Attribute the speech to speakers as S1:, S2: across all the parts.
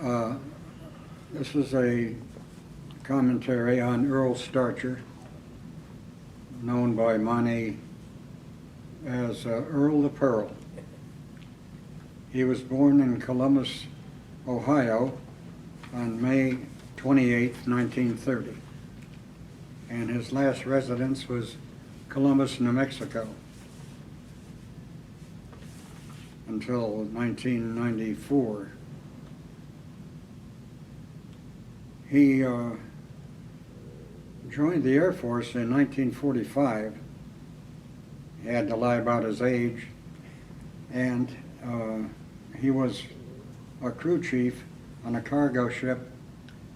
S1: Uh, this is a commentary on Earl Starcher, known by many as Earl the Pearl. He was born in Columbus, Ohio on May 28, 1930, and his last residence was Columbus, New Mexico, until 1994. He joined the Air Force in 1945. He had to lie about his age, and he was a crew chief on a cargo ship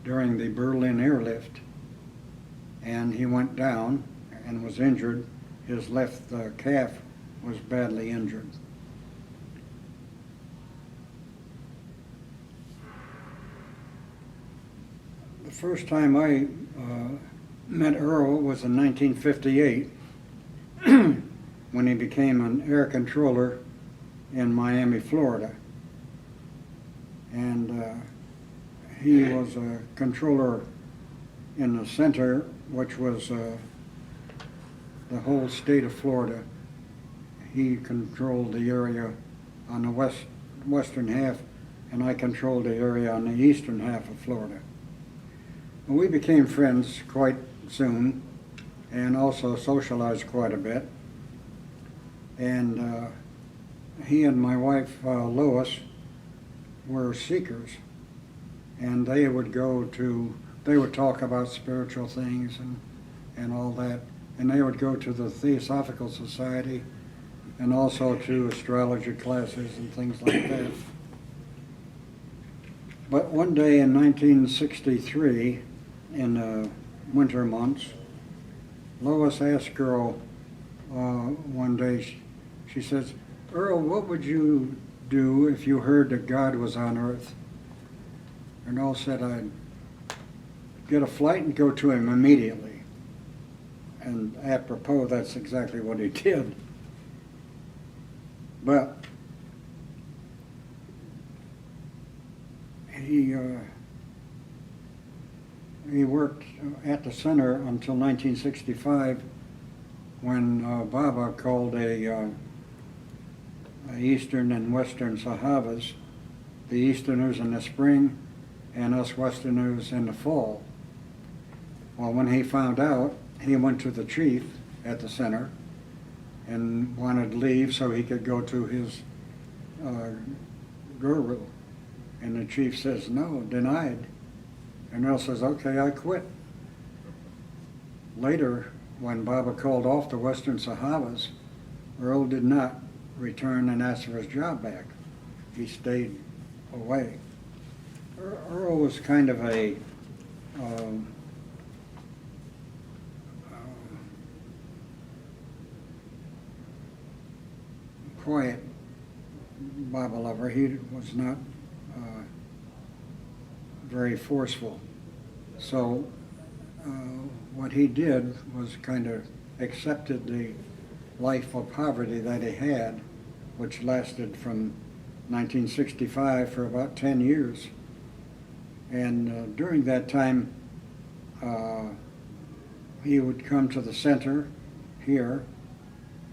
S1: during the Berlin airlift, and he went down and was injured. His left calf was badly injured. The first time I met Earl was in 1958 when he became an air controller in Miami, Florida. And he was a controller in the center, which was the whole state of Florida. He controlled the area on the western half, and I controlled the area on the eastern half of Florida. We became friends quite soon, and also socialized quite a bit. And he and my wife, Lois, were seekers, and they would talk about spiritual things and all that, and they would go to the Theosophical Society and also to astrology classes and things like that. But one day in 1963, in the winter months, Lois asked Earl one day, she says, "Earl, what would you do if you heard that God was on earth?" And Earl said, "I'd get a flight and go to him immediately." And apropos, that's exactly what he did. But he worked at the center until 1965, when Baba called a Eastern and Western Sahavas, the Easterners in the spring and us Westerners in the fall. Well, when he found out, he went to the chief at the center and wanted to leave so he could go to his guru. And the chief says, "No, denied." And Earl says, "Okay, I quit." Later, when Baba called off the Western Sahavas, Earl did not return and ask for his job back. He stayed away. Earl was kind of a quiet Baba lover. He was not very forceful. So what he did was kind of accepted the life of poverty that he had, which lasted from 1965 for about 10 years. And during that time, he would come to the center here,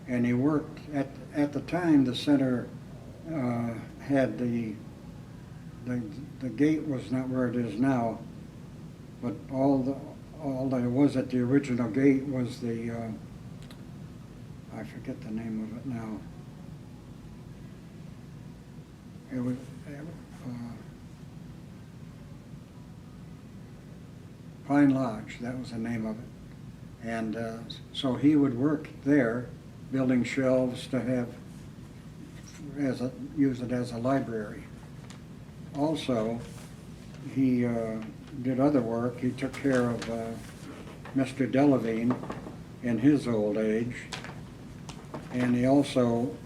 S1: and he worked at the time. The center had the gate was not where it is now, but all there was at the original gate was the I forget the name of it now. It was Pine Lodge. That was the name of it. And so he would work there, building shelves to have use it as a library. Also, he did other work. He took care of Mr. Delavine in his old age, and he also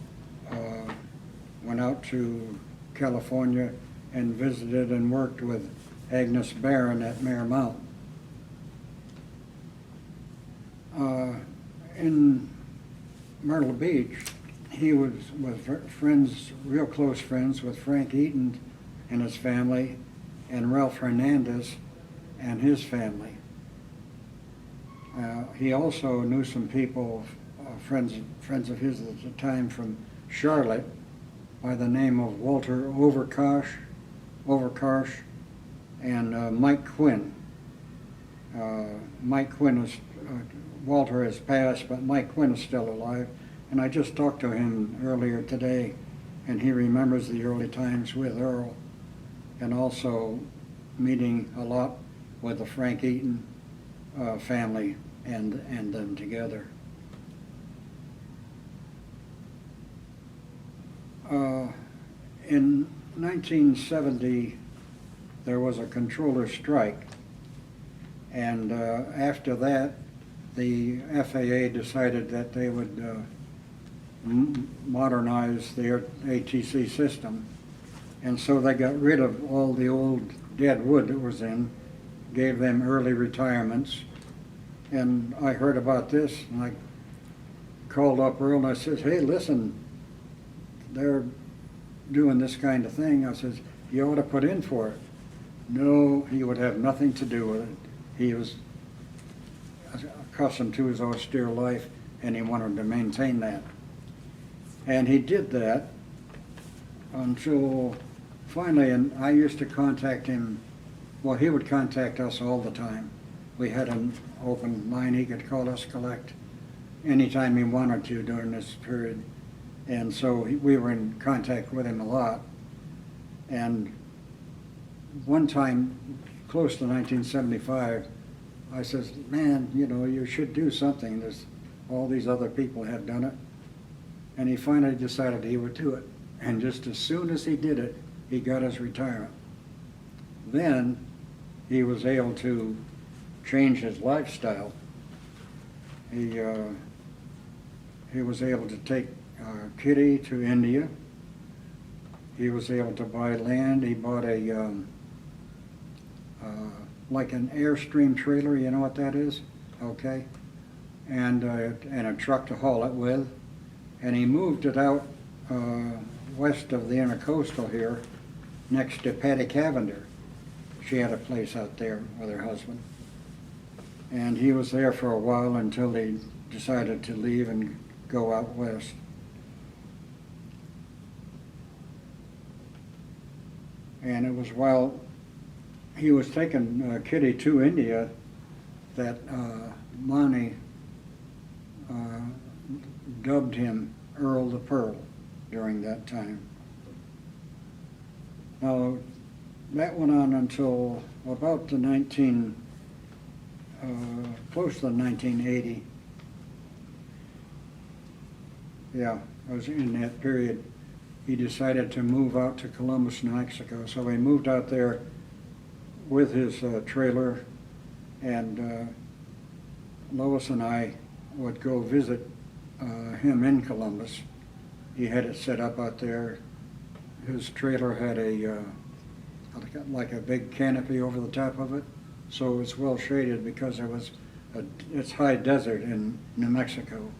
S1: went out to California and visited and worked with Agnes Barron at Mare Mountain. In Myrtle Beach, he was friends, real close friends with Frank Eaton and his family, and Ralph Hernandez and his family. He also knew some people, friends of his at the time from Charlotte, by the name of Walter Overkarsh, and Mike Quinn. Mike Quinn is, Walter has passed, but Mike Quinn is still alive. And I just talked to him earlier today, and he remembers the early times with Earl, and also meeting a lot with the Frank Eaton family and them together. In 1970, there was a controller strike, and after that, the FAA decided that they would modernize their ATC system, and so they got rid of all the old dead wood that was in, gave them early retirements. And I heard about this, and I called up Earl and I said, hey, listen, they're doing this kind of thing. I says, you ought to put in for it. No, he would have nothing to do with it. He was accustomed to his austere life, and he wanted to maintain that. And he did that until finally, and I used to contact him, well, he would contact us all the time. We had an open line. He could call us, collect anytime he wanted to during this period. And so we were in contact with him a lot. And one time, close to 1975, I says, man, you know, you should do something. There's all these other people have done it. And he finally decided he would do it. And just as soon as he did it, he got his retirement. Then he was able to change his lifestyle. He was able to take Kitty to India. He was able to buy land. He bought a like an Airstream trailer. You know what that is? Okay, and a truck to haul it with. And he moved it out west of the Intercoastal here, next to Patty Cavender. She had a place out there with her husband. And he was there for a while until they decided to leave and go out west. And it was while he was taking Kitty to India that Monty dubbed him Earl the Pearl during that time. Now, that went on until about the close to 1980. Yeah, I was in that period. He decided to move out to Columbus, New Mexico. So he moved out there with his trailer, and Lois and I would go visit him in Columbus. He had it set up out there. His trailer had like a big canopy over the top of it, so it was well shaded because it's high desert in New Mexico.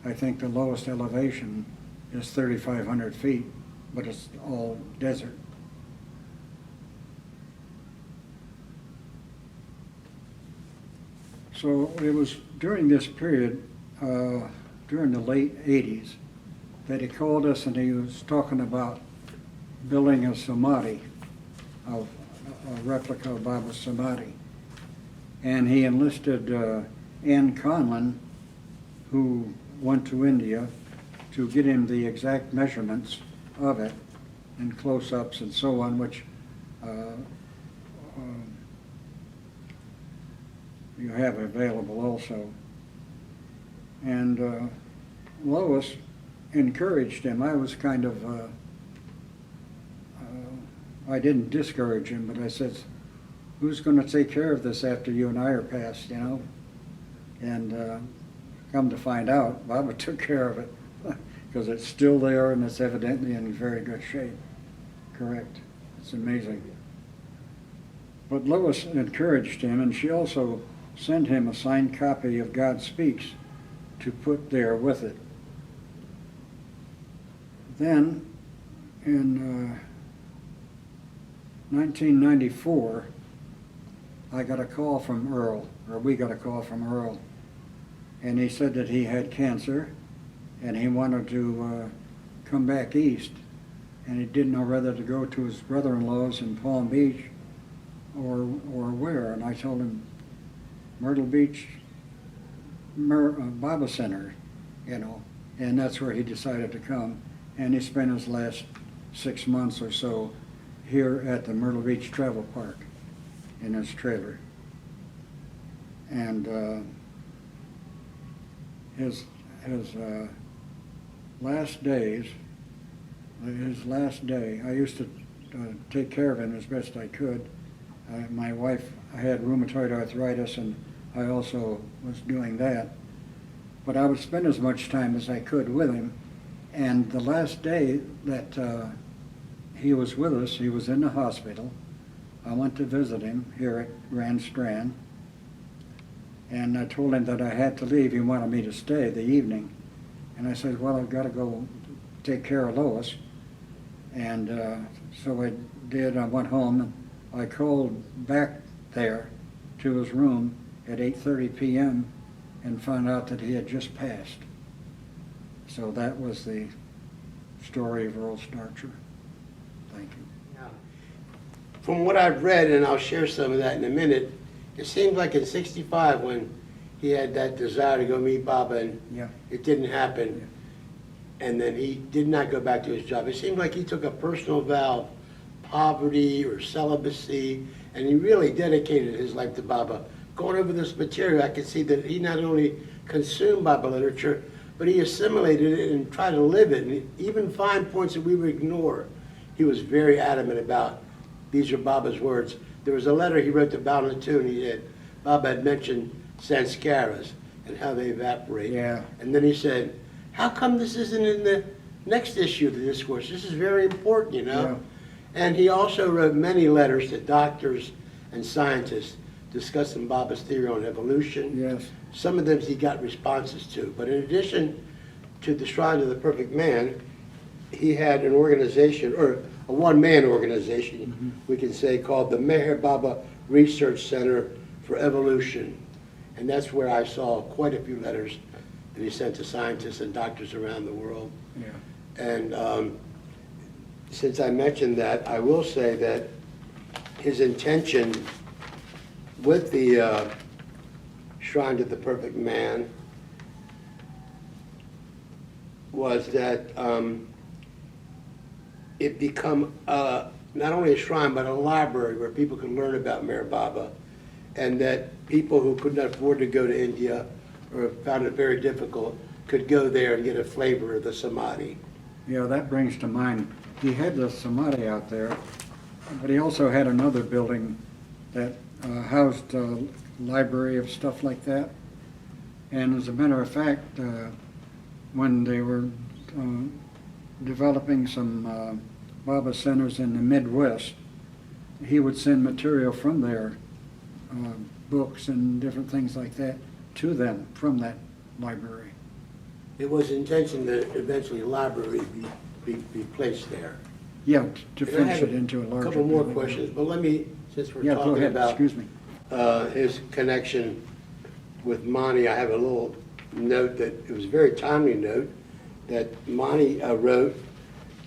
S1: I think the lowest elevation is 3,500 feet, but it's all desert. So it was during this period, during the late 80s, that he called us and he was talking about building a Samadhi, a replica of Baba's Samadhi. And he enlisted Ann Conlon, who went to India, to get him the exact measurements of it and close-ups and so on, which you have available also. And Lois encouraged him. I was kind of, I didn't discourage him, but I said, who's going to take care of this after you and I are passed, you know? And come to find out, Baba took care of it because it's still there and it's evidently in very good shape. Correct. It's amazing. But Lois encouraged him, and she also sent him a signed copy of God Speaks to put there with it. Then, in 1994, I got a call from Earl, or we got a call from Earl, and he said that he had cancer, and he wanted to come back east, and he didn't know whether to go to his brother-in-law's in Palm Beach or where. And I told him Myrtle Beach Bible Center, you know, and that's where he decided to come. And he spent his last 6 months or so here at the Myrtle Beach Travel Park in his trailer. And his last days, his last day, I used to take care of him as best I could. My wife had rheumatoid arthritis, and I also was doing that. But I would spend as much time as I could with him. And the last day that he was with us, he was in the hospital. I went to visit him here at Grand Strand. And I told him that I had to leave. He wanted me to stay the evening. And I said, well, I've got to go take care of Lois. And so I did. I went home. I called back there to his room at 8:30 p.m. and found out that he had just passed. So that was the story of Earl Starcher. Thank you.
S2: Yeah. From what I've read, and I'll share some of that in a minute, it seems like in '65 when he had that desire to go meet Baba and
S1: Yeah.
S2: it didn't happen, and then he did not go back to his job. It seemed like he took a personal vow, poverty or celibacy, and he really dedicated his life to Baba. Going over this material, I could see that he not only consumed Baba literature, but he assimilated it and tried to live it, and even find points that we would ignore. He was very adamant about, these are Baba's words. There was a letter he wrote to Balnatu, and he said, Baba had mentioned sanskaras and how they evaporate.
S1: Yeah.
S2: And then he said, how come this isn't in the next issue of the discourse? This is very important, you know?
S1: Yeah.
S2: And he also wrote many letters to doctors and scientists discussing Baba's theory on evolution.
S1: Yes.
S2: Some of them he got responses to. But in addition to the Shrine of the Perfect Man, he had an organization, or a one-man organization, we can say, called the Meher Baba Research Center for Evolution. And that's where I saw quite a few letters that he sent to scientists and doctors around the world.
S1: Yeah.
S2: And since I mentioned that, I will say that his intention with the Shrine to the Perfect Man was that it become not only a shrine but a library where people could learn about Meher Baba, and that people who could not afford to go to India or found it very difficult could go there and get a flavor of the Samadhi.
S1: Yeah, that brings to mind, he had the Samadhi out there, but he also had another building that housed a library of stuff like that. And as a matter of fact, when they were developing some Baba centers in the Midwest, he would send material from there, books and different things like that, to them from that library.
S2: It was intention that eventually a library be placed there.
S1: Yeah, to
S2: And I
S1: finish
S2: have
S1: it into a larger
S2: A couple more
S1: building.
S2: questions, but let me, since we're
S1: Yeah, go
S2: talking
S1: ahead,
S2: about
S1: excuse me.
S2: his connection with Mani, I have a little note that, it was a very timely note, that Mani wrote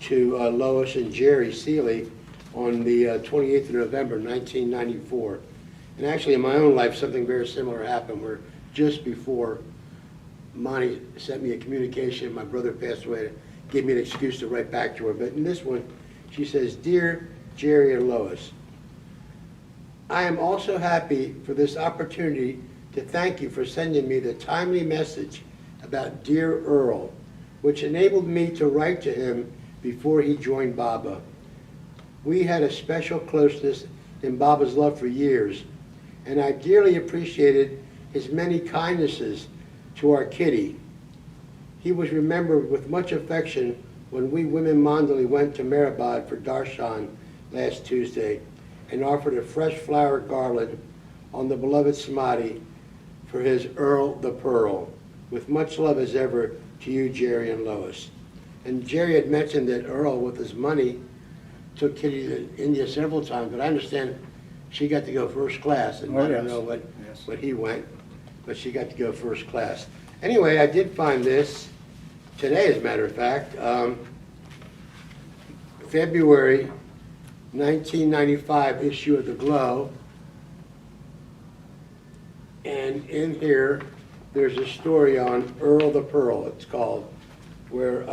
S2: to Lois and Gerry Seeley on the 28th of November, 1994. And actually in my own life, something very similar happened where just before Mani sent me a communication, my brother passed away, gave me an excuse to write back to her. But in this one, she says, Dear Gerry and Lois, I am also happy for this opportunity to thank you for sending me the timely message about dear Earl, which enabled me to write to him before he joined Baba. We had a special closeness in Baba's love for years, and I dearly appreciated his many kindnesses to our kitty. He was remembered with much affection when we women Mandali went to Mehrabad for Darshan last Tuesday and offered a fresh flower garland on the beloved Samadhi for his Earl the Pearl. With much love as ever to you, Gerry and Lois. And Gerry had mentioned that Earl, with his money, took Kitty to India several times, but I understand she got to go first class, and
S1: Oh,
S2: I don't
S1: yes.
S2: know
S1: Yes.
S2: what he went, but she got to go first class. Anyway, I did find this today, as a matter of fact, February 1995 issue of the Globe, and in here, there's a story on Earl the Pearl, it's called, where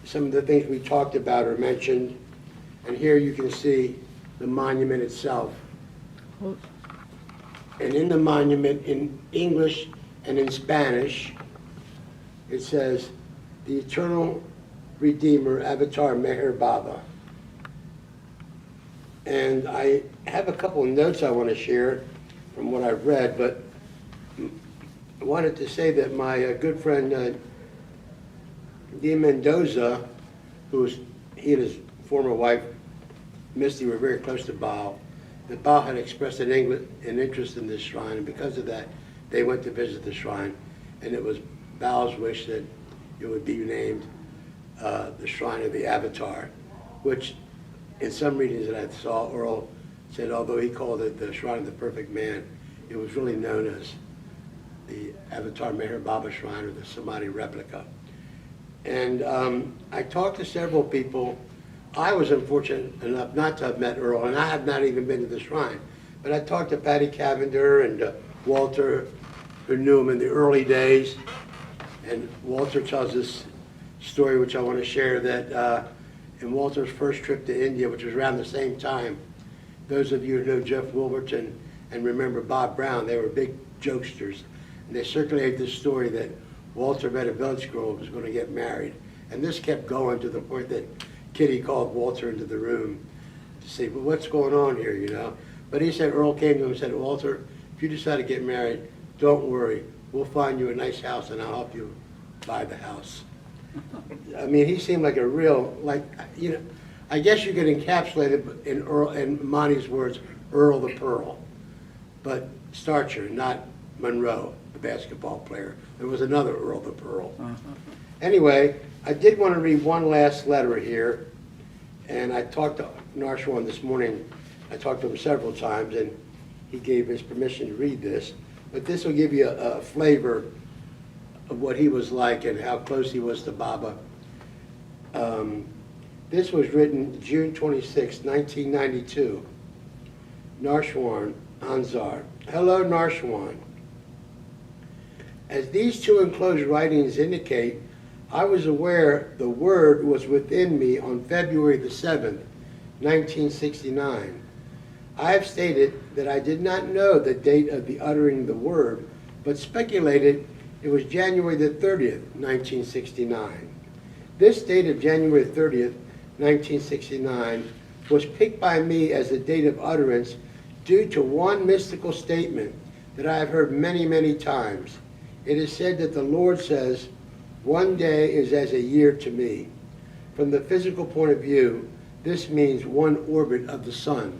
S2: some of the things we talked about are mentioned. And here you can see the monument itself. And in the monument, in English and in Spanish, it says, "The Eternal Redeemer, Avatar Meher Baba." And I have a couple of notes I want to share from what I've read, but I wanted to say that my good friend Di Mendoza, he and his former wife Misty were very close to Baal, that Baal had expressed an interest in this shrine, and because of that, they went to visit the shrine, and it was Baal's wish that it would be named the Shrine of the Avatar, which in some readings that I saw, Earl said although he called it the Shrine of the Perfect Man, it was really known as the Avatar Meher Baba Shrine, or the Samadhi replica. And I talked to several people. I was unfortunate enough not to have met Earl, and I have not even been to the shrine. But I talked to Patty Cavender and Walter, who knew him in the early days. And Walter tells this story, which I want to share, that in Walter's first trip to India, which was around the same time, those of you who know Jeff Wolverton and remember Bob Brown, they were big jokesters. And they circulated this story that Walter met a village girl who was going to get married. And this kept going to the point that Kitty called Walter into the room to say, well, what's going on here, you know? But he said, Earl came to him and said, Walter, if you decide to get married, don't worry. We'll find you a nice house and I'll help you buy the house. I mean, he seemed like a real, you know, I guess you could encapsulate it in Monty's words, Earl the Pearl. But Starcher, not Monroe, the basketball player. There was another Earl the Pearl. Anyway, I did want to read one last letter here, and I talked to Narshwan this morning. I talked to him several times, and he gave his permission to read this. But this will give you a flavor of what he was like and how close he was to Baba. This was written June 26, 1992. Narshwan, Anzar. Hello, Narshwan. As these two enclosed writings indicate, I was aware the word was within me on February the 7th, 1969. I have stated that I did not know the date of the uttering the word, but speculated it was January the 30th, 1969. This date of January 30th, 1969 was picked by me as the date of utterance due to one mystical statement that I have heard many, many times. It is said that the Lord says, "One day is as a year to me." From the physical point of view, this means one orbit of the sun.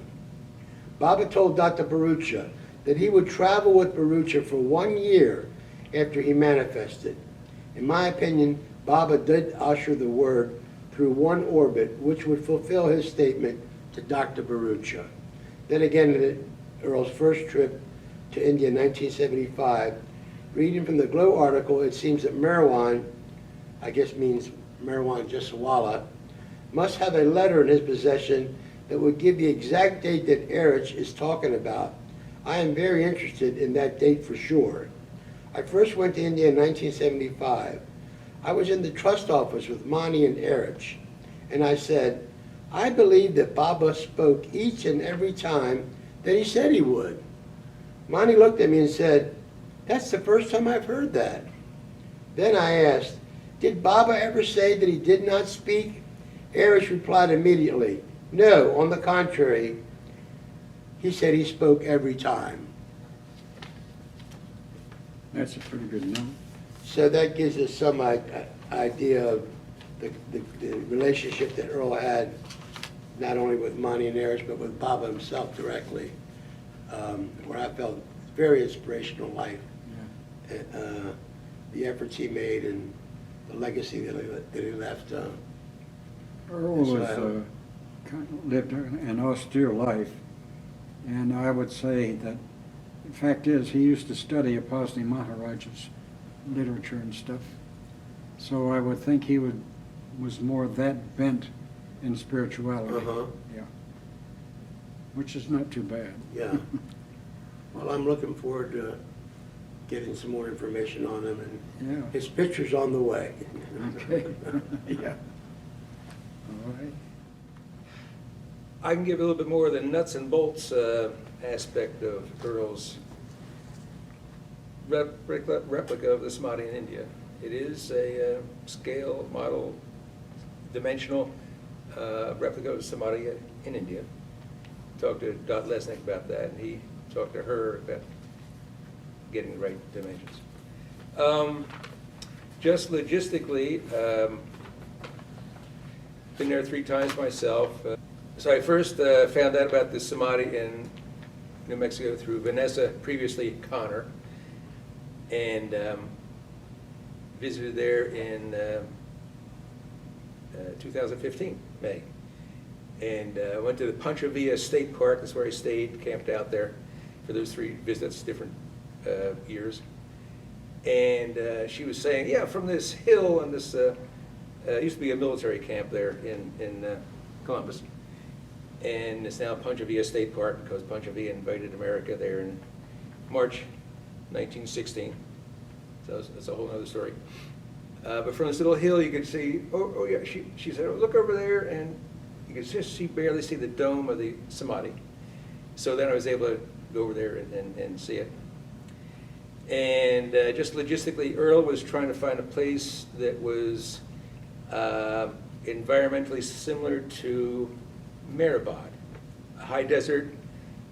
S2: Baba told Dr. Barucha that he would travel with Barucha for 1 year after he manifested. In my opinion, Baba did usher the word through one orbit, which would fulfill his statement to Dr. Barucha. Then again, in Earl's first trip to India in 1975, reading from the Glow article, it seems that Marwan, I guess means Marwan Jaswala, must have a letter in his possession that would give the exact date that Erich is talking about. I am very interested in that date for sure. I first went to India in 1975. I was in the trust office with Mani and Erich, and I said, I believe that Baba spoke each and every time that he said he would. Mani looked at me and said, that's the first time I've heard that. Then I asked, did Baba ever say that he did not speak? Erich replied immediately, no, on the contrary, he said he spoke every time.
S1: That's a pretty good number.
S2: So that gives us some idea of the relationship that Earl had, not only with Mani and Erich, but with Baba himself directly, where I felt very inspirational life. Yeah. The efforts he made and the legacy that he left.
S1: Earl was lived an austere life, and I would say that the fact is he used to study Upasani Maharaj's literature and stuff. So I would think he was more that bent in spirituality.
S2: Uh-huh.
S1: Yeah. Which is not too bad.
S2: Yeah. Well, I'm looking forward to getting some more information on him, and
S1: Yeah.
S2: his picture's on the way.
S1: Okay. Yeah. All right.
S3: I can give a little bit more of the nuts and bolts aspect of Earl's replica of the Samadhi in India. It is a scale, model, dimensional replica of Samadhi in India. Talked to Dot Lesnick about that, and he talked to her about getting the right dimensions. Just logistically, been there 3 times myself. So I first found out about the Samadhi in New Mexico through Vanessa, previously Connor, and visited there in 2015, May. And went to the Pancho Villa State Park. That's where I stayed, camped out there for those 3 visits, different years. And she was saying, yeah, from this hill on this, used to be a military camp there in Columbus. And it's now Pancho Villa State Park because Pancho Villa invaded America there in March 1916. So that's a whole other story. But from this little hill, you could see, oh yeah, she said, oh, look over there, and you could just barely see the dome of the Samadhi. So then I was able to go over there and see it. And just logistically, Earl was trying to find a place that was environmentally similar to Meribad, a high desert.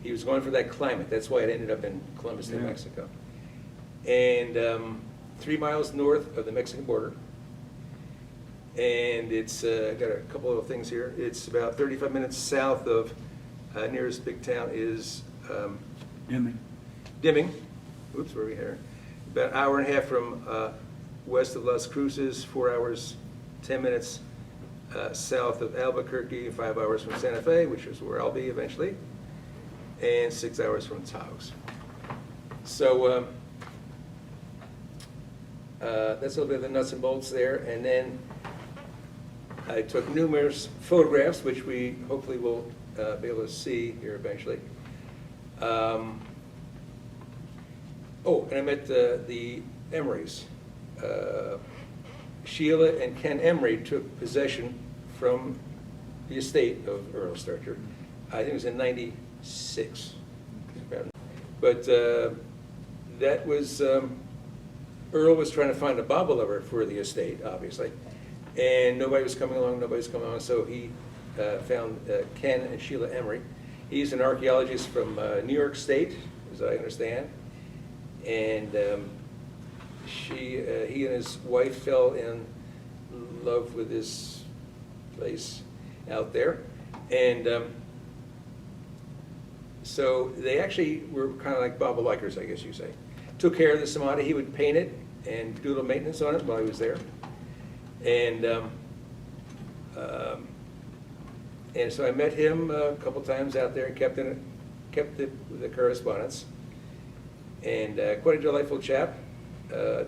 S3: He was going for that climate. That's why it ended up in Columbus, New Mexico. And 3 miles north of the Mexican border. And it's got a couple of things here. It's about 35 minutes south of nearest big town is Dimming. Oops, where are we here? About an hour and a half from west of Las Cruces, 4 hours, 10 minutes south of Albuquerque, 5 hours from Santa Fe, which is where I'll be eventually, and 6 hours from Taos. So that's a little bit of the nuts and bolts there. And then I took numerous photographs, which we hopefully will be able to see here eventually. Oh, and I met the Emorys. Sheila and Ken Emery took possession from the estate of Earl Starcher. I think it was in '96. But that was, Earl was trying to find a Baba lover for the estate, obviously. And nobody was coming along, so he found Ken and Sheila Emery. He's an archaeologist from New York State, as I understand. And he and his wife fell in love with this place out there. And so they actually were kind of like Baba likers, I guess you say. Took care of the Samadhi. He would paint it and do a little maintenance on it while he was there. And so I met him a couple times out there and kept the correspondence. And quite a delightful chap.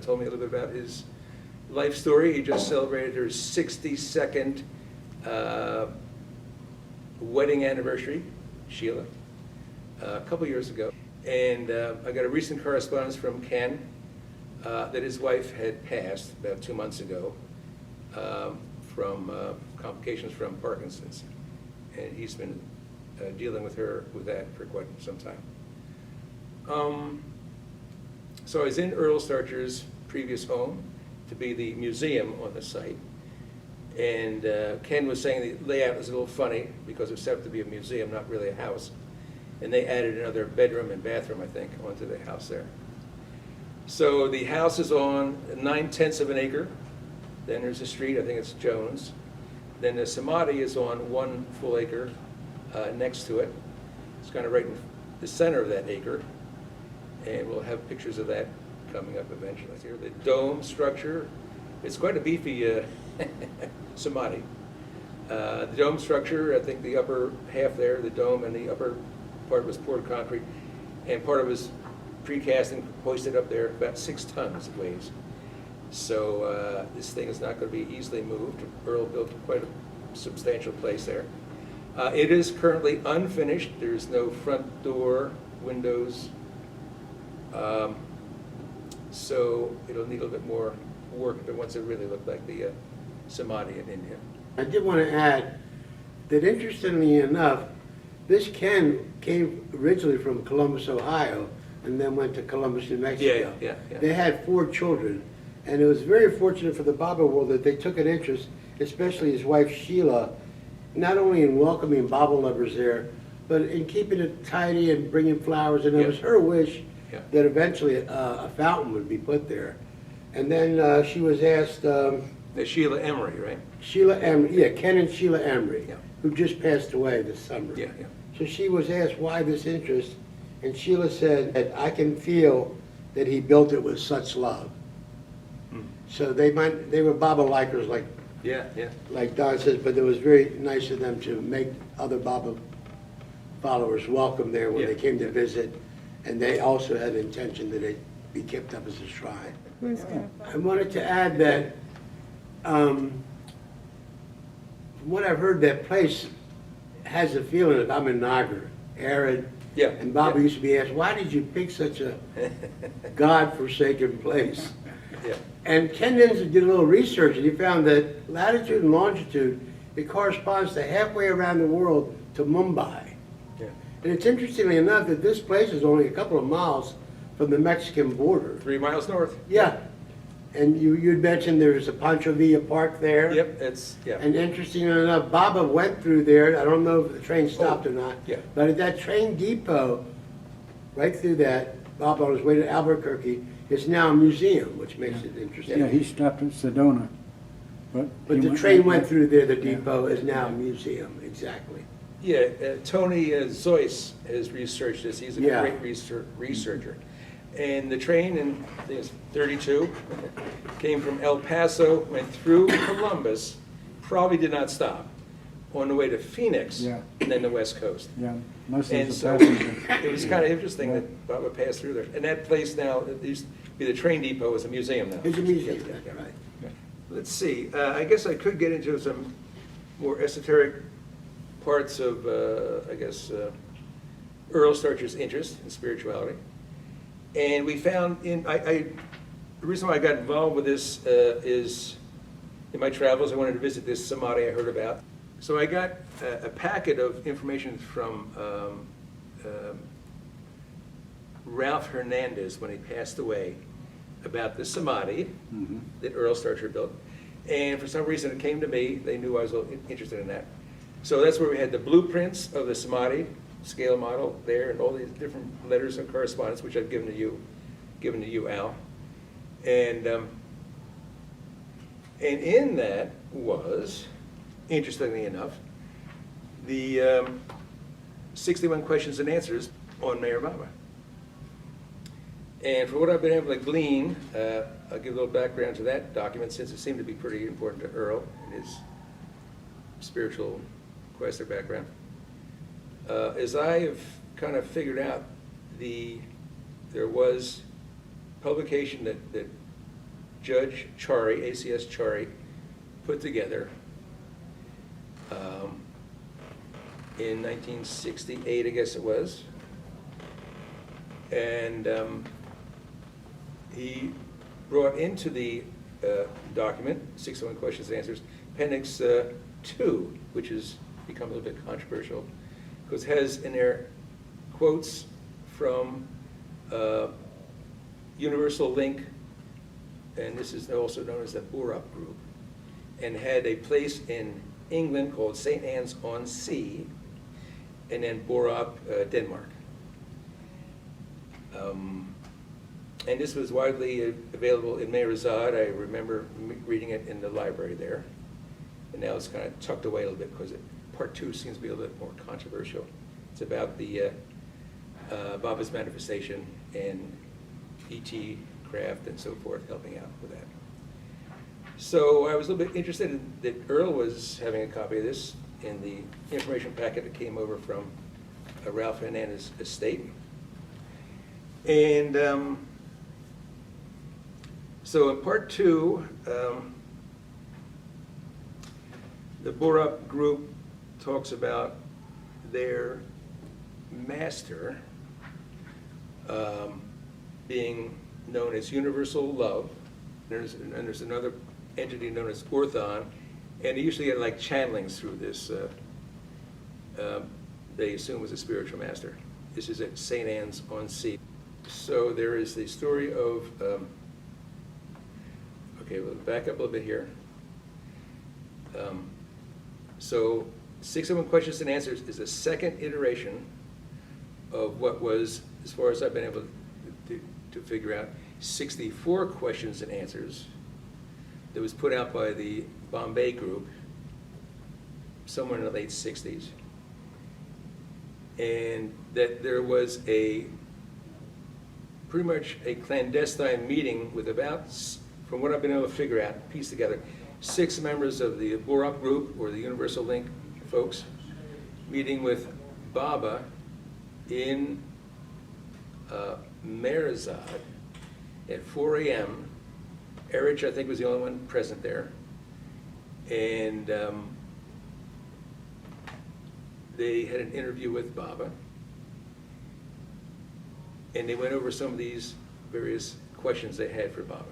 S3: Told me a little bit about his life story. He just celebrated her 62nd wedding anniversary, Sheila, a couple years ago. And I got a recent correspondence from Ken that his wife had passed about 2 months ago from complications from Parkinson's. And he's been dealing with her with that for quite some time. So I was in Earl Starcher's previous home to be the museum on the site. And Ken was saying the layout was a little funny because it was set up to be a museum, not really a house. And they added another bedroom and bathroom, I think, onto the house there. So the house is on 9/10 of an acre. Then there's a street, I think it's Jones. Then the Samadhi is on 1 full acre next to it. It's kind of right in the center of that acre. And we'll have pictures of that coming up eventually. Here, the dome structure, it's quite a beefy Samadhi. The dome structure, I think the upper half there, the dome, and the upper part was poured concrete, and part of it was precast and hoisted up there, about 6 tons it weighs. So this thing is not going to be easily moved. Earl built quite a substantial place there. It is currently unfinished. There's no front door, windows, so it'll need a little bit more work if it wants to really look like the Samadhi in India.
S2: I did want to add that, interestingly enough, this came originally from Columbus, Ohio, and then went to Columbus, New Mexico.
S3: Yeah.
S2: They had 4 children, and it was very fortunate for the Baba world that they took an interest, especially his wife Sheila, not only in welcoming Baba lovers there, but in keeping it tidy and bringing flowers. And it was her wish that eventually a fountain would be put there. And then she was asked...
S3: Sheila Emery, right?
S2: Sheila Emery, yeah, Ken and Sheila Emery, who just passed away this summer.
S3: Yeah.
S2: So she was asked why this interest, and Sheila said that I can feel that he built it with such love. So they were Baba likers, like Don says, but it was very nice of them to make other Baba followers welcome there when they came to visit, and they also had the intention that it be kept up as a shrine. I wanted to add that from what I've heard, that place has a feeling of Ahmednagar, arid.
S3: Yeah.
S2: And Baba used to be asked, why did you pick such a God-forsaken place?
S3: Yeah.
S2: And Ken Denson did a little research, and he found that latitude and longitude, it corresponds to halfway around the world to Mumbai.
S3: Yeah.
S2: And it's interestingly enough that this place is only a couple of miles from the Mexican border.
S3: 3 miles north.
S2: Yeah. And you'd mentioned there's a Pancho Villa Park there.
S3: Yep,
S2: And interestingly enough, Baba went through there. I don't know if the train stopped or not.
S3: Yeah.
S2: But at that train depot, right through that, Baba on his way to Albuquerque, is now a museum, which makes it interesting.
S1: Yeah, he stopped at Sedona. But
S2: the train went through there, the depot is now a museum, exactly.
S3: Yeah, Tony Zoyce has researched this. He's a great researcher. And the train in, I think it's 32, came from El Paso, went through Columbus, probably did not stop, on the way to Phoenix, and then the West Coast.
S1: Yeah, mostly
S3: And
S1: it's a
S3: so
S1: passenger.
S3: it was kind of interesting that Baba passed through there. And that place now, it used to be the train depot, is a museum now.
S2: It's a museum, that's right.
S3: Let's see, I guess I could get into some more esoteric parts of, Earl Starcher's interest in spirituality. And we found the reason why I got involved with this is in my travels, I wanted to visit this Samadhi I heard about. So I got a packet of information from Ralph Hernandez when he passed away about the Samadhi that Earl Starcher built. And for some reason it came to me, they knew I was interested in that. So that's where we had the blueprints of the Samadhi scale model there, and all these different letters of correspondence, which I've given to you, Al. And in that was, interestingly enough, the 61 questions and answers on Mayor Baba. And for what I've been able to glean, I'll give a little background to that document, since it seemed to be pretty important to Earl and his spiritual quest or background. As I have kind of figured out, there was publication that Judge Chari, ACS Chari, put together in 1968, I guess it was. And he brought into the document, 61 questions and answers, Appendix 2, which has become a little bit controversial, because it has in there quotes from Universal Link, and this is also known as the Borup Group, and had a place in England called St. Anne's-on-Sea, and then Borup, Denmark. And this was widely available in Mehrezad. I remember reading it in the library there. And now it's kind of tucked away a little bit because part 2 seems to be a little bit more controversial. It's about the Baba's manifestation and E.T. craft and so forth, helping out with that. So I was a little bit interested in, that Earl was having a copy of this in the information packet that came over from Ralph and Anna's estate. And so in part two, the Borup group talks about their master being known as universal love. And there's another entity known as Orthon, and they usually get like channelings through this. They assume was a spiritual master. This is at St. Anne's on Sea. So there is the story of, okay, we'll back up a little bit here. So 601 Questions and Answers is the second iteration of what was, as far as I've been able to figure out, 64 Questions and Answers that was put out by the Bombay group somewhere in the late 60s. And that there was pretty much a clandestine meeting with about, from what I've been able to figure out, piece together, 6 members of the Borup group, or the Universal Link folks, meeting with Baba in Merazad at 4 a.m. Erich, I think, was the only one present there. And they had an interview with Baba. And they went over some of these various questions they had for Baba.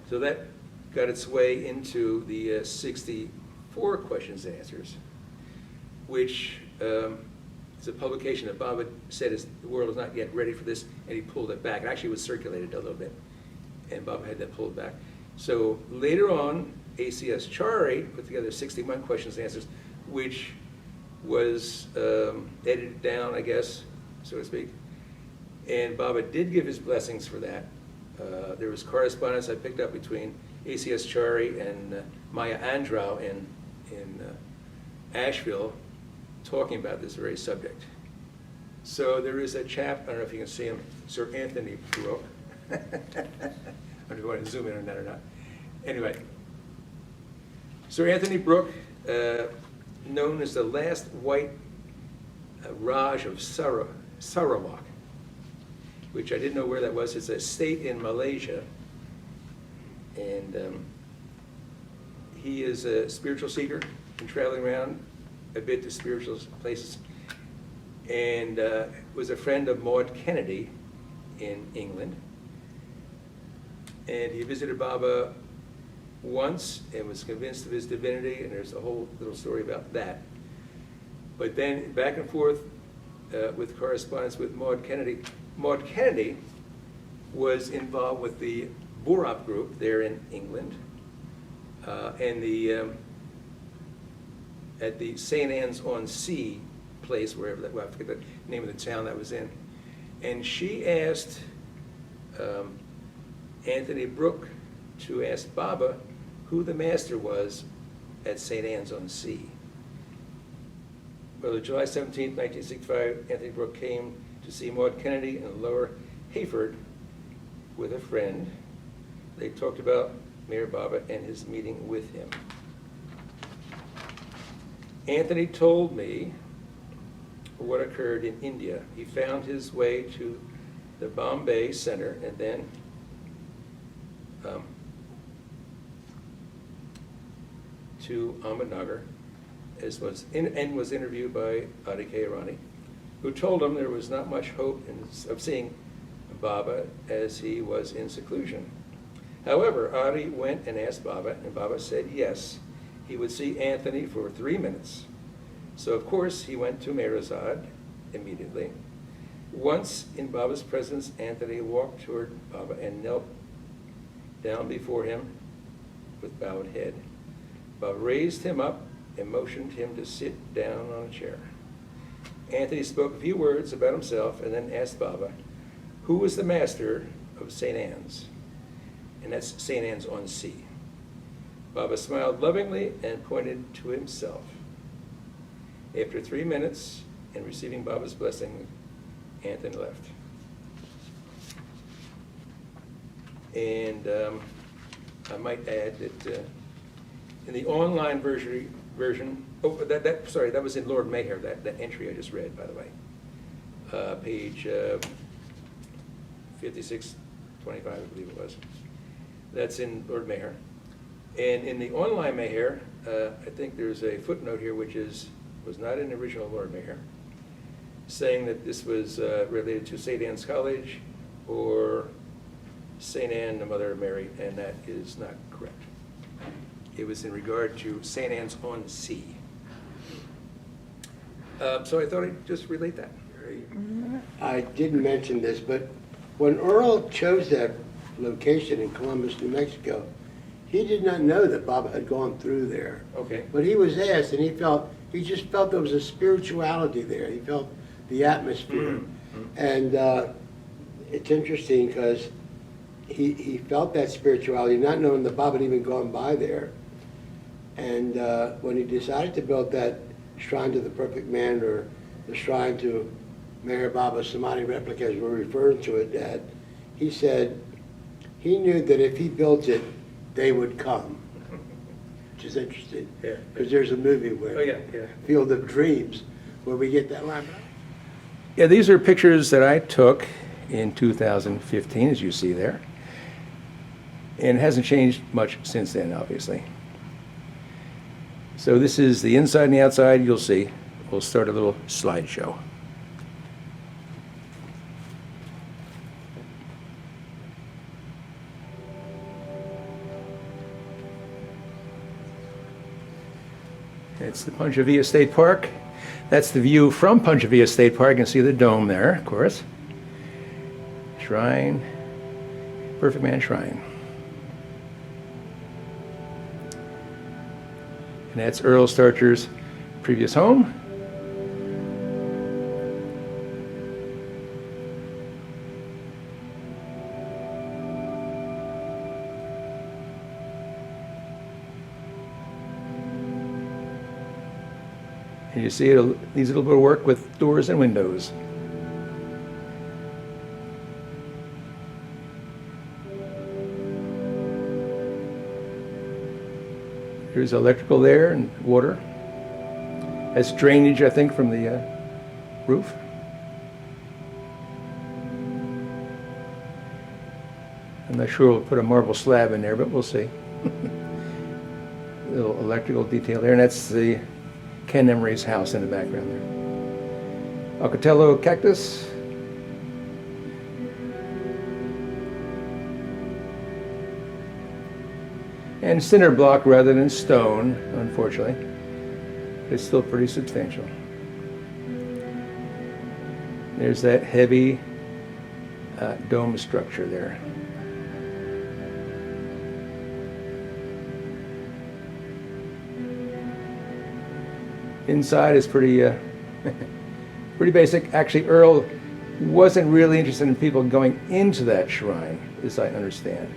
S3: So that got its way into the 64 Questions and Answers, which is a publication that Baba said the world is not yet ready for this, and he pulled it back. It actually was circulated a little bit, and Baba had that pulled back. So later on, ACS Chari put together 61 Questions and Answers, which was edited down, I guess, so to speak. And Baba did give his blessings for that. There was correspondence I picked up between ACS Chari and Maya Andrau in Asheville, talking about this very subject. So there is a chap, I don't know if you can see him, Sir Anthony Brooke. I don't know if you want to zoom in on that or not. Anyway, Sir Anthony Brooke, known as the last white Raj of Sarawak, which I didn't know where that was. It's a state in Malaysia. And he is a spiritual seeker and traveling around a bit to spiritual places. And was a friend of Maud Kennedy in England. And he visited Baba once and was convinced of his divinity, and there's a whole little story about that. But then back and forth with correspondence with Maud Kennedy. Maud Kennedy was involved with the Borup group there in England, and at the St. Anne's on Sea place, wherever that, well, I forget the name of the town that was in. And she asked Anthony Brooke to ask Baba who the master was at St. Anne's on Sea. Well, July 17, 1965, Anthony Brooke came to see Maud Kennedy in Lower Hayford with a friend. They talked about Mayor Baba and his meeting with him. Anthony told me what occurred in India. He found his way to the Bombay Center and then to Ahmednagar, and was interviewed by Adi Kairani, who told him there was not much hope of seeing Baba as he was in seclusion. However, Adi went and asked Baba, and Baba said yes, he would see Anthony for 3 minutes. So of course he went to Merazad immediately. Once in Baba's presence, Anthony walked toward Baba and knelt down before him with bowed head. Baba raised him up and motioned him to sit down on a chair. Anthony spoke a few words about himself and then asked Baba, who was the master of St. Anne's? And that's St. Anne's on Sea. Baba smiled lovingly and pointed to himself. After 3 minutes and receiving Baba's blessing, Anthony left. And I might add that in the online version, sorry, that was in Lord Mayher, that entry I just read, by the way. Page 5625, I believe it was. That's in Lord Mayher. And in the online Mayher, I think there's a footnote here which was not in the original Lord Mayher, saying that this was related to St. Anne's College or St. Anne, the Mother of Mary, and that is not correct. It was in regard to St. Anne's on Sea. So I thought I'd just relate that.
S2: I didn't mention this, but when Earl chose that location in Columbus, New Mexico, he did not know that Bob had gone through there.
S3: Okay.
S2: But he was asked, and he just felt there was a spirituality there. He felt the atmosphere. And it's interesting because he felt that spirituality, not knowing that Bob had even gone by there. And when he decided to build that shrine to the perfect man, or the shrine to Meher Baba's Samadhi replica, as we're referring to it, Dad, he said he knew that if he built it, they would come. Which is interesting.
S3: Yeah.
S2: Because there's a movie where,
S3: Oh, yeah.
S2: Field of Dreams, where we get that line.
S3: Yeah, these are pictures that I took in 2015, as you see there. And it hasn't changed much since then, obviously. So this is the inside and the outside, you'll see. We'll start a little slideshow. It's the Pancha Villa State Park. That's the view from Pancha Villa State Park. You can see the dome there, of course. Shrine, Perfect Man Shrine. And that's Earl Starcher's previous home. And you see it needs a little bit of work with doors and windows. There's electrical there and water. That's drainage, I think, from the roof. I'm not sure we'll put a marble slab in there, but we'll see. Little electrical detail there, and that's the Ken Emery's house in the background there. Ocatello cactus. And cinder block rather than stone, unfortunately. It's still pretty substantial. There's that heavy dome structure there. Inside is pretty pretty basic. Actually, Earl wasn't really interested in people going into that shrine, as I understand.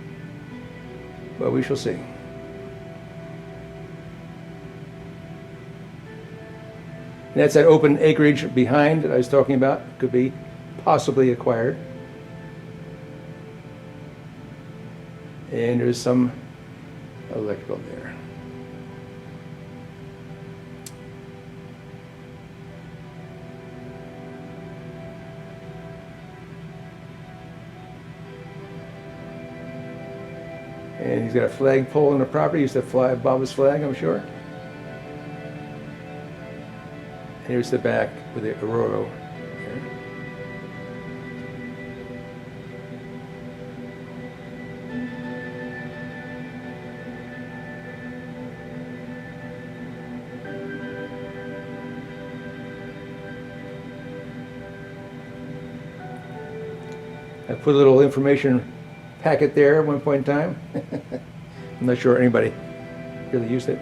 S3: But we shall see. And that's that open acreage behind that I was talking about. Could be possibly acquired. And there's some electrical there. And he's got a flagpole on the property. He used to fly Baba's flag, I'm sure. And here's the back with the arroyo there. I put a little information packet there at one point in time. I'm not sure anybody really used it.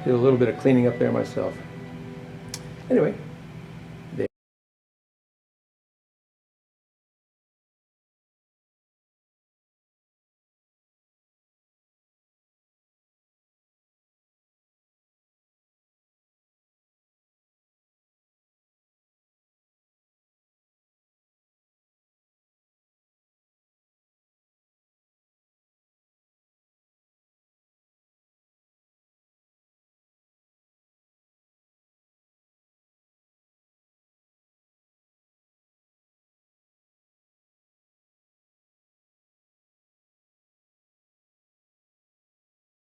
S3: Did a little bit of cleaning up there myself. Anyway,